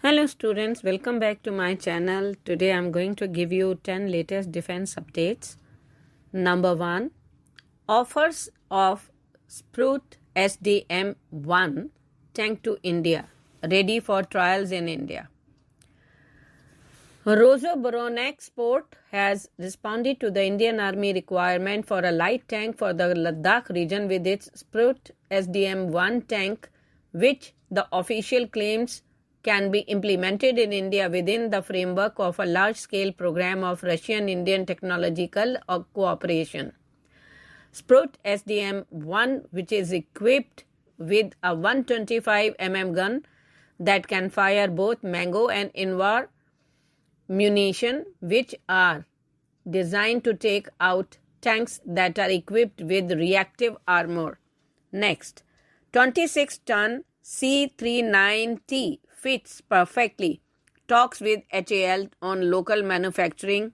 Hello students, welcome back to my channel. Today I am going to give you 10 latest defense updates. Number 1, offers of Spurt SDM-1 tank to India, ready for trials in India. Rosso-Baronek Spurt has responded to the Indian Army requirement for a light tank for the Ladakh region with its Spurt SDM-1 tank, which the official claims can be implemented in India within the framework of a large-scale program of Russian-Indian technological cooperation. Spurt SDM-1, which is equipped with a 125 mm gun that can fire both Mango and Invar munition, which are designed to take out tanks that are equipped with reactive armor. Next, 26-ton C-39T fits perfectly. Talks with HAL on local manufacturing.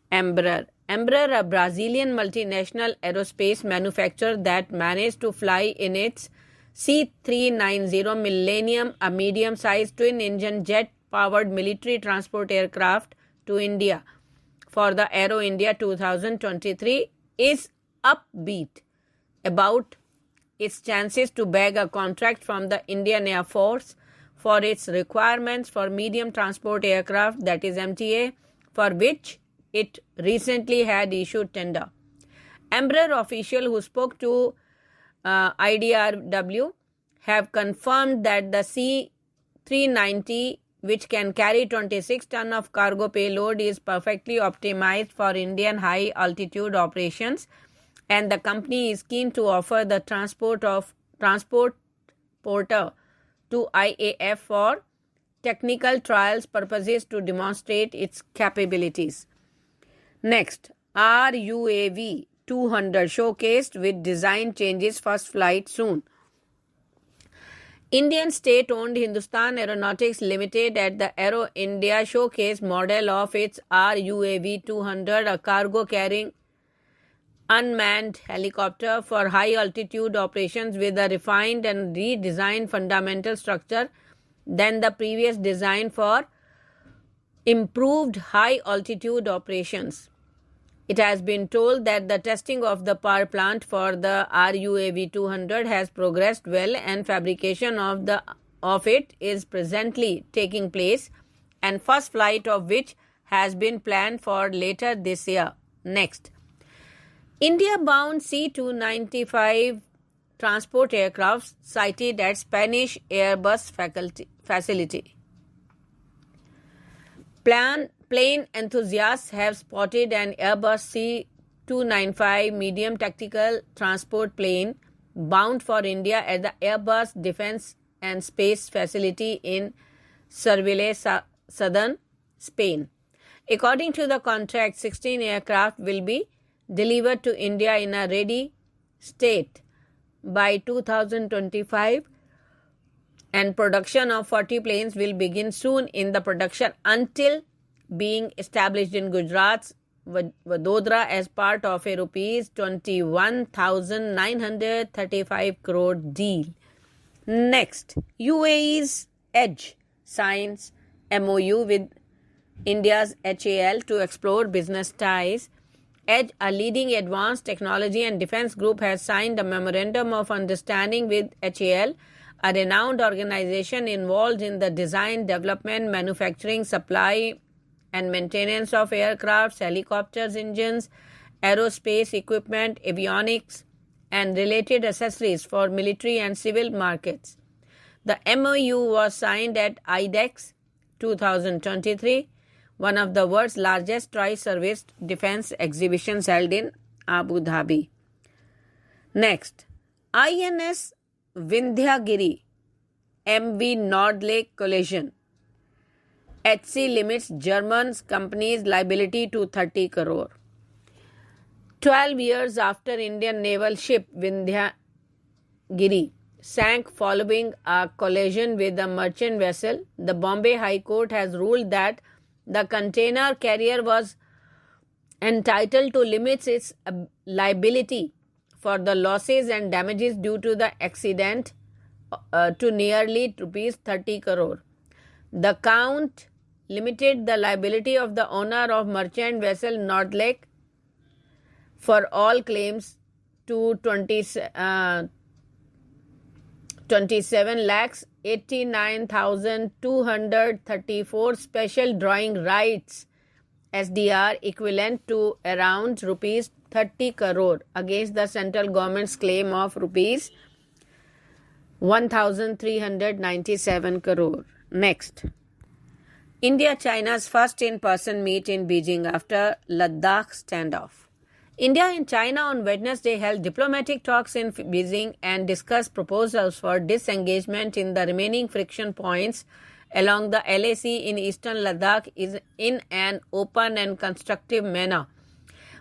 Embraer, a Brazilian multinational aerospace manufacturer that managed to fly in its C-390 Millennium, a medium-sized twin-engine jet-powered military transport aircraft, to India for the Aero India 2023, is upbeat about its chances to bag a contract from the Indian Air Force for its requirements for medium transport aircraft, that is MTA, for which it recently had issued tender. Embraer official who spoke to IDRW have confirmed that the C-390, which can carry 26 tons of cargo payload, is perfectly optimized for Indian high-altitude operations, and the company is keen to offer the transporter to IAF for technical trials purposes to demonstrate its capabilities. Next, RUAV 200 showcased with design changes, first flight soon. Indian state-owned Hindustan Aeronautics Limited at the Aero India showcased model of its RUAV 200, a cargo-carrying unmanned helicopter for high-altitude operations with a refined and redesigned fundamental structure than the previous design for improved high-altitude operations. It has been told that the testing of the power plant for the RUAV 200 has progressed well, and fabrication of it is presently taking place, and first flight of which has been planned for later this year. Next, India-bound C-295 transport aircraft sighted at Spanish Airbus facility. Plane enthusiasts have spotted an Airbus C-295 medium tactical transport plane bound for India at the Airbus Defence and Space Facility in Cervelló, southern Spain. According to the contract, 16 aircraft will be delivered to India in a ready state by 2025, and production of 40 planes will begin soon in the production until being established in Gujarat's Vadodara as part of a rupees 21,935 crore deal. Next, UAE's Edge signs MOU with India's HAL to explore business ties. Edge, a leading advanced technology and defense group, has signed a memorandum of understanding with HAL, a renowned organization involved in the design, development, manufacturing, supply, and maintenance of aircrafts, helicopters, engines, aerospace equipment, avionics, and related accessories for military and civil markets. The MOU was signed at IDEX 2023, one of the world's largest tri-service defense exhibitions held in Abu Dhabi. Next, INS Vindhyagiri-MV Nordlake collision. HC limits German company's liability to 30 crore. 12 years after Indian naval ship Vindhyagiri sank following a collision with a merchant vessel, the Bombay High Court has ruled that the container carrier was entitled to limit its liability for the losses and damages due to the accident to nearly rupees 30 crore. The count limited the liability of the owner of merchant vessel Nordlake for all claims to 27,89,234 special drawing rights SDR equivalent to around rupees 30 crore against the central government's claim of rupees 1,397 crore. Next. India-China's first in-person meet in Beijing after Ladakh standoff. India and China on Wednesday held diplomatic talks in Beijing and discussed proposals for disengagement in the remaining friction points along the LAC in eastern Ladakh in an open and constructive manner.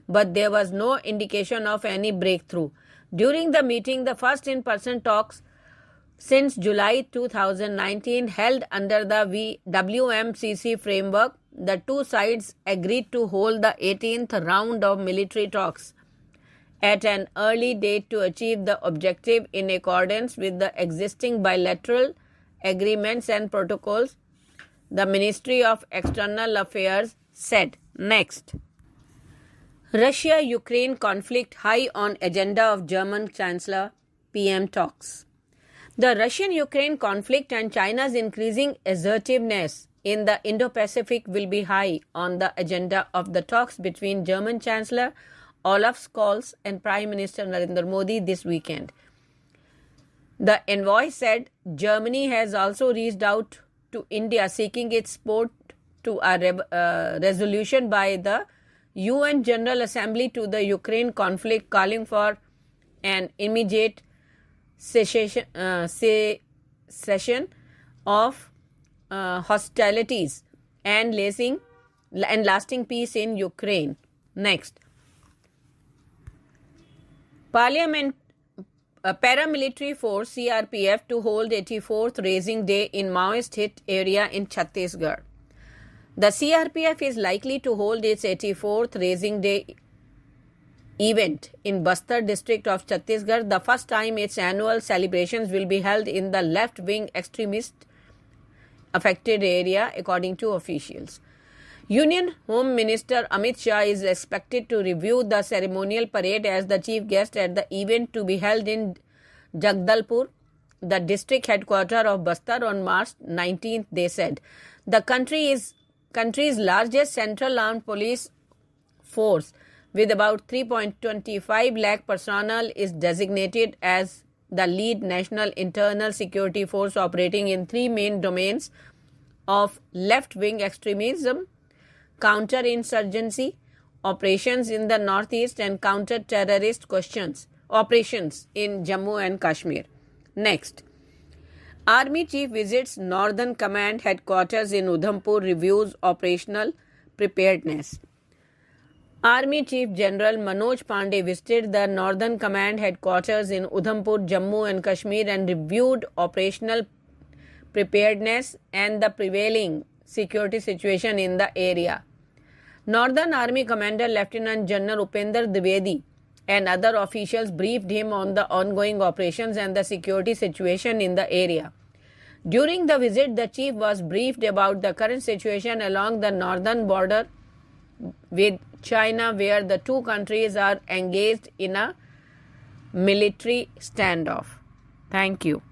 But there was no indication of any breakthrough. During the meeting, the first in-person talks since July 2019 held under the WMCC framework, the two sides agreed to hold the 18th round of military talks at an early date to achieve the objective in accordance with the existing bilateral agreements and protocols, the Ministry of External Affairs said. Next. Russia-Ukraine conflict high on agenda of German Chancellor PM talks. The Russian-Ukraine conflict and China's increasing assertiveness in the Indo-Pacific will be high on the agenda of the talks between German Chancellor Olaf Scholz and Prime Minister Narendra Modi this weekend. The envoy said Germany has also reached out to India seeking its support to a resolution by the UN General Assembly to the Ukraine conflict, calling for an immediate cessation of hostilities and lasting peace in Ukraine. Next. Paramilitary force CRPF to hold 84th Raising Day in Maoist-Hit area in Chhattisgarh. The CRPF is likely to hold its 84th Raising Day event in Bastar district of Chhattisgarh, the first time its annual celebrations will be held in the left-wing extremist affected area, according to officials. Union Home Minister Amit Shah is expected to review the ceremonial parade as the chief guest at the event to be held in Jagdalpur, the district headquarters of Bastar, on March 19th, they said. The country's largest central armed police force with about 3.25 lakh personnel is designated as the lead national internal security force operating in three main domains of left-wing extremism, counter-insurgency, operations in the northeast and counter-terrorist operations in Jammu and Kashmir. Next. Army Chief visits Northern Command headquarters in Udhampur, reviews operational preparedness. Army Chief General Manoj Pandey visited the Northern Command headquarters in Udhampur, Jammu and Kashmir and reviewed operational preparedness and the prevailing security situation in the area. Northern Army Commander Lieutenant General Upender Dwivedi and other officials briefed him on the ongoing operations and the security situation in the area. During the visit, the chief was briefed about the current situation along the northern border with China, where the two countries are engaged in a military standoff. Thank you.